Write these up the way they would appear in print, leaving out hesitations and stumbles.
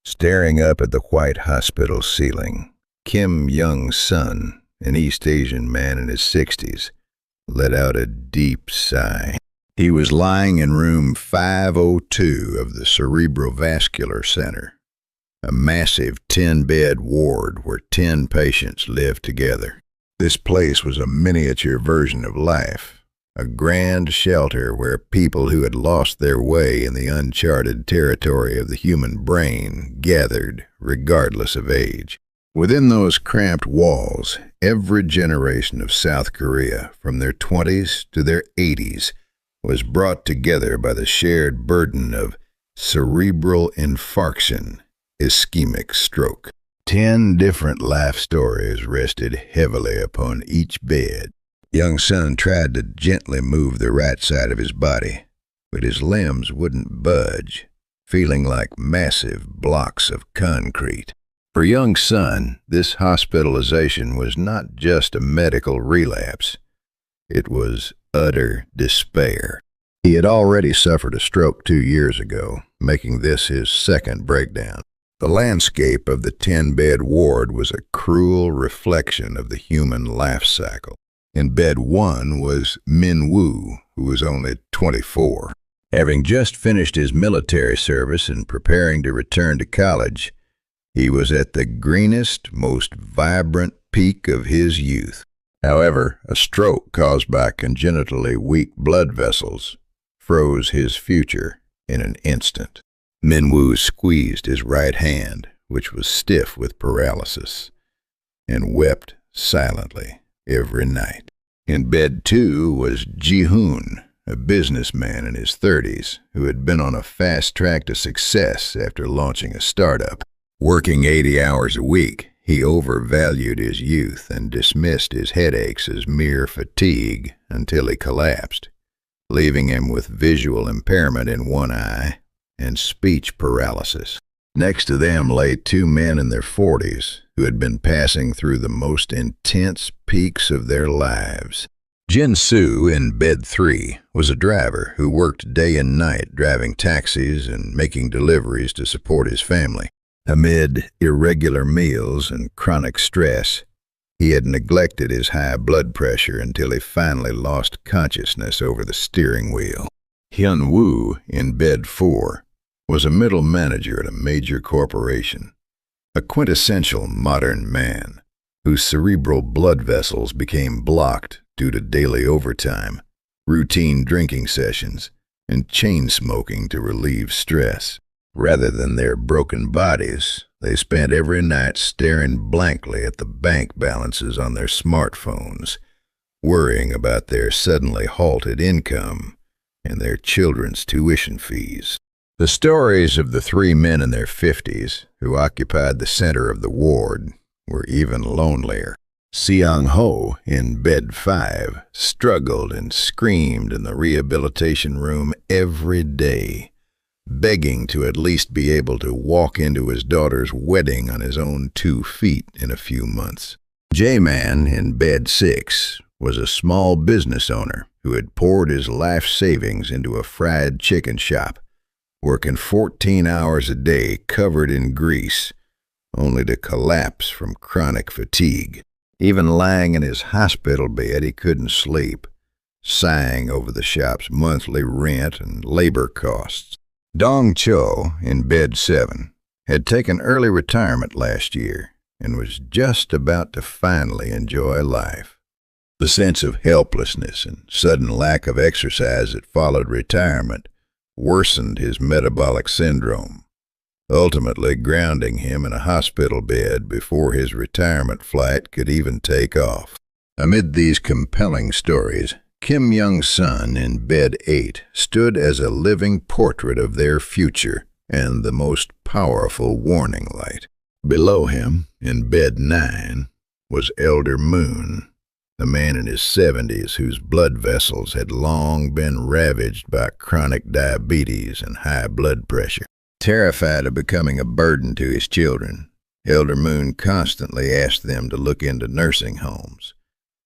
Staring up at the white hospital ceiling, Kim Young-sun, an East Asian man in his 60s, let out a deep sigh. He was lying in room 502 of the Cerebrovascular Center, a massive 10-bed ward where 10 patients lived together. This place was a miniature version of life, a grand shelter where people who had lost their way in the uncharted territory of the human brain gathered, regardless of age. Within those cramped walls, every generation of South Korea, from their 20s to their 80s, was brought together by the shared burden of cerebral infarction, ischemic stroke. 10 different life stories rested heavily upon each bed. Young-sun tried to gently move the right side of his body, but his limbs wouldn't budge, feeling like massive blocks of concrete. For Young-sun, this hospitalization was not just a medical relapse. It was utter despair. He had already suffered a stroke 2 years ago, making this his second breakdown. The landscape of the 10-bed ward was a cruel reflection of the human life cycle. In bed 1 was Min Woo, who was only 24. Having just finished his military service and preparing to return to college, he was at the greenest, most vibrant peak of his youth. However, a stroke caused by congenitally weak blood vessels froze his future in an instant. Min Woo squeezed his right hand, which was stiff with paralysis, and wept silently every night. In bed 2 was Ji-hoon, a businessman in his 30s who had been on a fast track to success after launching a startup. Working 80 hours a week, he overvalued his youth and dismissed his headaches as mere fatigue until he collapsed, leaving him with visual impairment in one eye and speech paralysis. Next to them lay 2 men in their 40s who had been passing through the most intense peaks of their lives. Jin-soo, in bed 3, was a driver who worked day and night driving taxis and making deliveries to support his family. Amid irregular meals and chronic stress, he had neglected his high blood pressure until he finally lost consciousness over the steering wheel. Hyun-woo, in bed 4, was a middle manager at a major corporation, a quintessential modern man whose cerebral blood vessels became blocked due to daily overtime, routine drinking sessions, and chain smoking to relieve stress. Rather than their broken bodies, they spent every night staring blankly at the bank balances on their smartphones, worrying about their suddenly halted income and their children's tuition fees. The stories of the 3 men in their 50s who occupied the center of the ward were even lonelier. Seong-ho, in bed 5, struggled and screamed in the rehabilitation room every day, begging to at least be able to walk into his daughter's wedding on his own 2 feet in a few months. J-Man, in bed 6, was a small business owner who had poured his life savings into a fried chicken shop, working 14 hours a day covered in grease, only to collapse from chronic fatigue. Even lying in his hospital bed, he couldn't sleep, sighing over the shop's monthly rent and labor costs. Dong-cho, in bed 7, had taken early retirement last year and was just about to finally enjoy life. The sense of helplessness and sudden lack of exercise that followed retirement worsened his metabolic syndrome, ultimately grounding him in a hospital bed before his retirement flight could even take off. Amid these compelling stories, Kim Young-sun, in bed 8, stood as a living portrait of their future and the most powerful warning light. Below him, in bed 9, was Elder Moon, a man in his 70s whose blood vessels had long been ravaged by chronic diabetes and high blood pressure. Terrified of becoming a burden to his children, Elder Moon constantly asked them to look into nursing homes,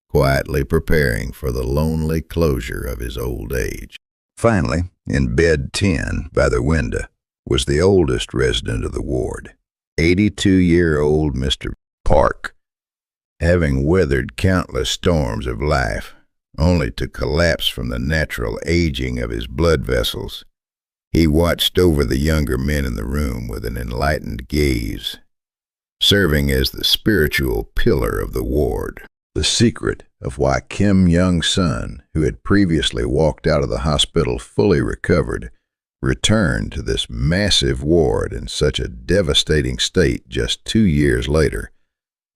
quietly preparing for the lonely closure of his old age. Finally, in bed 10 by the window, was the oldest resident of the ward, 82-year-old Mr. Park. Having weathered countless storms of life, only to collapse from the natural aging of his blood vessels, he watched over the younger men in the room with an enlightened gaze, serving as the spiritual pillar of the ward. The secret of why Kim Young-sun, who had previously walked out of the hospital fully recovered, returned to this massive ward in such a devastating state just 2 years later,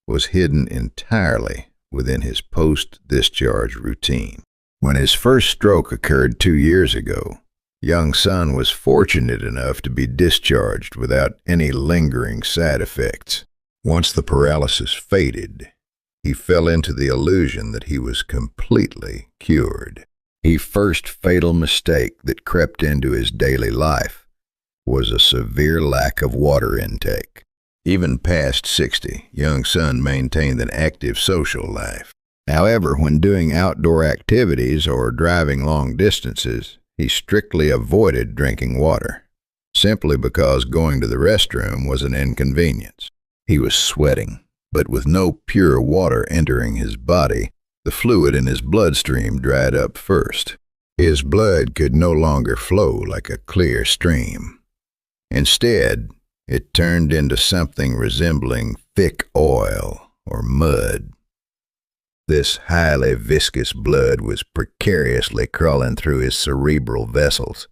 was hidden entirely within his post-discharge routine. When his first stroke occurred 2 years ago, Young-sun was fortunate enough to be discharged without any lingering side effects. Once the paralysis faded, he fell into the illusion that he was completely cured. The first fatal mistake that crept into his daily life was a severe lack of water intake. Even past 60, Young-sun maintained an active social life. However, when doing outdoor activities or driving long distances, he strictly avoided drinking water, simply because going to the restroom was an inconvenience. He was sweating, but with no pure water entering his body, the fluid in his bloodstream dried up first. His blood could no longer flow like a clear stream. Instead, it turned into something resembling thick oil or mud. This highly viscous blood was precariously crawling through his cerebral vessels,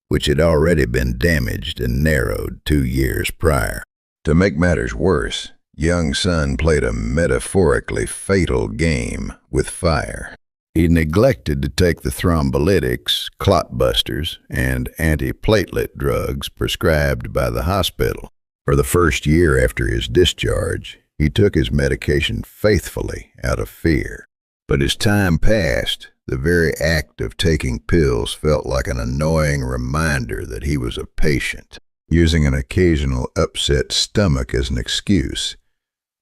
which had already been damaged and narrowed 2 years prior. To make matters worse, Young-sun played a metaphorically fatal game with fire. He neglected to take the thrombolytics, clot busters, and antiplatelet drugs prescribed by the hospital. For the first year after his discharge, he took his medication faithfully out of fear. But as time passed, the very act of taking pills felt like an annoying reminder that he was a patient. Using an occasional upset stomach as an excuse,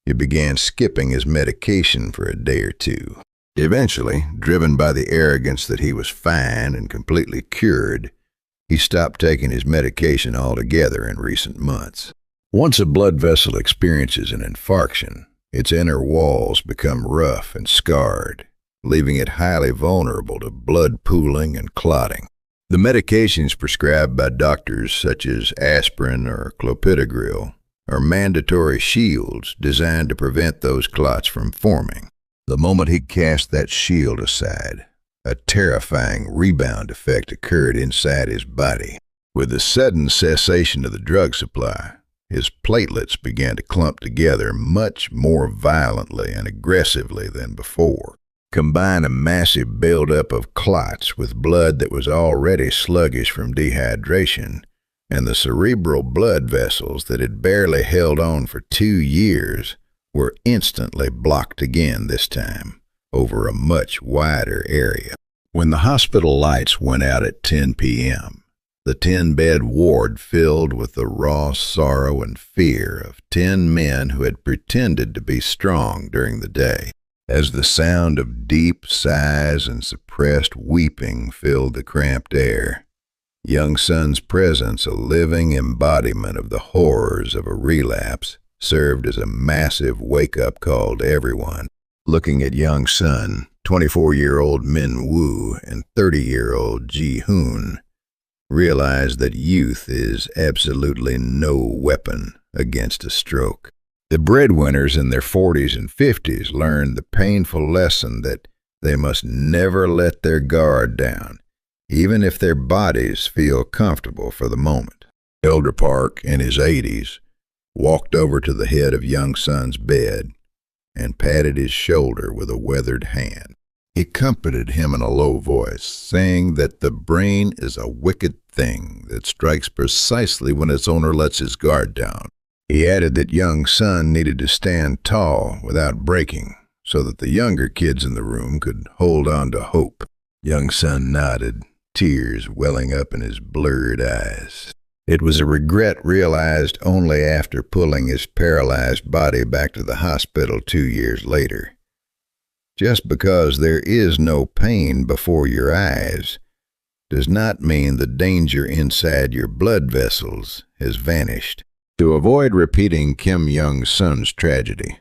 he began skipping his medication for a day or two. Eventually, driven by the arrogance that he was fine and completely cured, he stopped taking his medication altogether in recent months. Once a blood vessel experiences an infarction, its inner walls become rough and scarred, leaving it highly vulnerable to blood pooling and clotting. The medications prescribed by doctors such as aspirin or clopidogrel are mandatory shields designed to prevent those clots from forming. The moment he cast that shield aside, a terrifying rebound effect occurred inside his body. With the sudden cessation of the drug supply, his platelets began to clump together much more violently and aggressively than before. Combine a massive buildup of clots with blood that was already sluggish from dehydration, and the cerebral blood vessels that had barely held on for 2 years were instantly blocked again this time, over a much wider area. When the hospital lights went out at 10 p.m., the 10-bed ward filled with the raw sorrow and fear of 10 men who had pretended to be strong during the day. As the sound of deep sighs and suppressed weeping filled the cramped air, Young-sun's presence, a living embodiment of the horrors of a relapse, served as a massive wake-up call to everyone. Looking at Young-sun, 24-year-old Min Woo and 30-year-old Ji Hoon realized that youth is absolutely no weapon against a stroke. The breadwinners in their 40s and 50s learned the painful lesson that they must never let their guard down, even if their bodies feel comfortable for the moment. Elder Park, in his 80s, walked over to the head of Young-sun's bed and patted his shoulder with a weathered hand. He comforted him in a low voice, saying that the brain is a wicked thing that strikes precisely when its owner lets his guard down. He added that Young-sun needed to stand tall without breaking, so that the younger kids in the room could hold on to hope. Young-sun nodded, tears welling up in his blurred eyes. It was a regret realized only after pulling his paralyzed body back to the hospital 2 years later. Just because there is no pain before your eyes does not mean the danger inside your blood vessels has vanished. To avoid repeating Kim Young-sun's tragedy,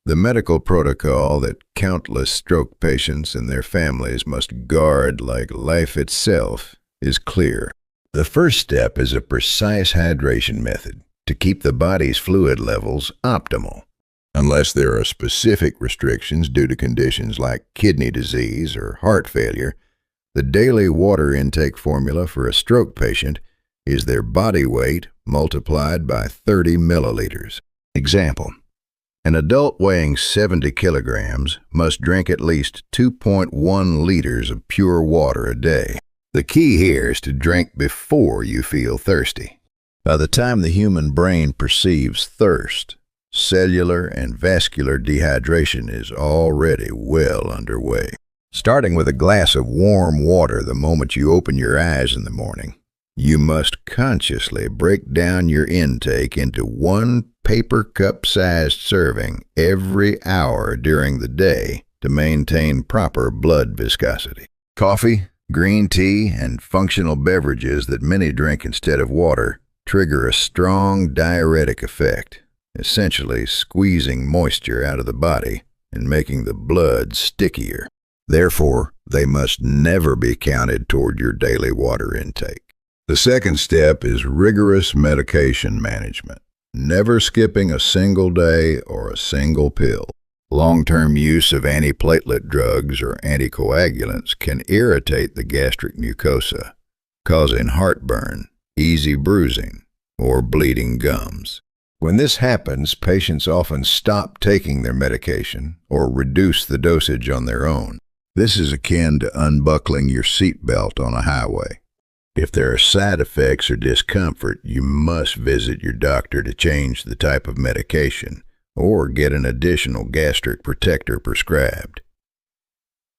the medical protocol that countless stroke patients and their families must guard like life itself is clear. The first step is a precise hydration method to keep the body's fluid levels optimal. Unless there are specific restrictions due to conditions like kidney disease or heart failure, the daily water intake formula for a stroke patient is their body weight multiplied by 30 milliliters. Example: an adult weighing 70 kilograms must drink at least 2.1 liters of pure water a day. The key here is to drink before you feel thirsty. By the time the human brain perceives thirst, cellular and vascular dehydration is already well underway. Starting with a glass of warm water the moment you open your eyes in the morning, you must consciously break down your intake into 1 paper cup-sized serving every hour during the day to maintain proper blood viscosity. Coffee, green tea, and functional beverages that many drink instead of water trigger a strong diuretic effect, essentially squeezing moisture out of the body and making the blood stickier. Therefore, they must never be counted toward your daily water intake. The second step is rigorous medication management, never skipping a single day or a single pill. Long-term use of antiplatelet drugs or anticoagulants can irritate the gastric mucosa, causing heartburn, easy bruising, or bleeding gums. When this happens, patients often stop taking their medication or reduce the dosage on their own. This is akin to unbuckling your seatbelt on a highway. If there are side effects or discomfort, you must visit your doctor to change the type of medication or get an additional gastric protector prescribed.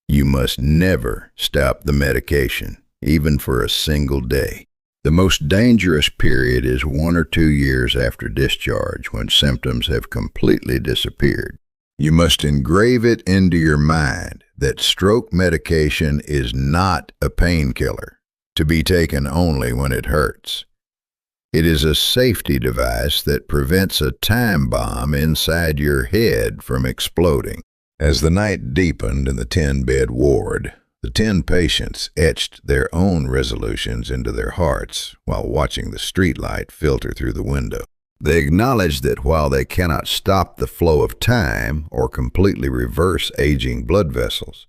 You must never stop the medication, even for a single day. The most dangerous period is 1 or 2 years after discharge, when symptoms have completely disappeared. You must engrave it into your mind that stroke medication is not a painkiller, to be taken only when it hurts. It is a safety device that prevents a time bomb inside your head from exploding. As the night deepened in the 10-bed ward, the 10 patients etched their own resolutions into their hearts while watching the streetlight filter through the window. They acknowledged that while they cannot stop the flow of time or completely reverse aging blood vessels,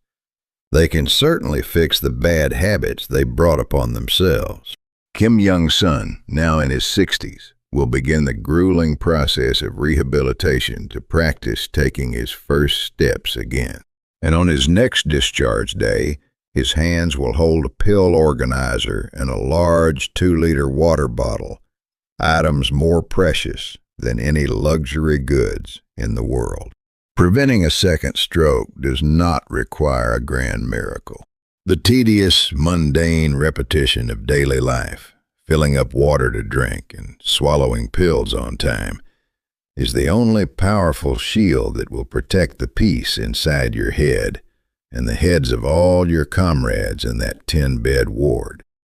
they can certainly fix the bad habits they brought upon themselves. Kim Young-sun, now in his 60s, will begin the grueling process of rehabilitation to practice taking his first steps again. And on his next discharge day, his hands will hold a pill organizer and a large 2-liter water bottle, items more precious than any luxury goods in the world. Preventing a second stroke does not require a grand miracle. The tedious, mundane repetition of daily life, filling up water to drink and swallowing pills on time, is the only powerful shield that will protect the peace inside your head and the heads of all your comrades in that 10-bed ward.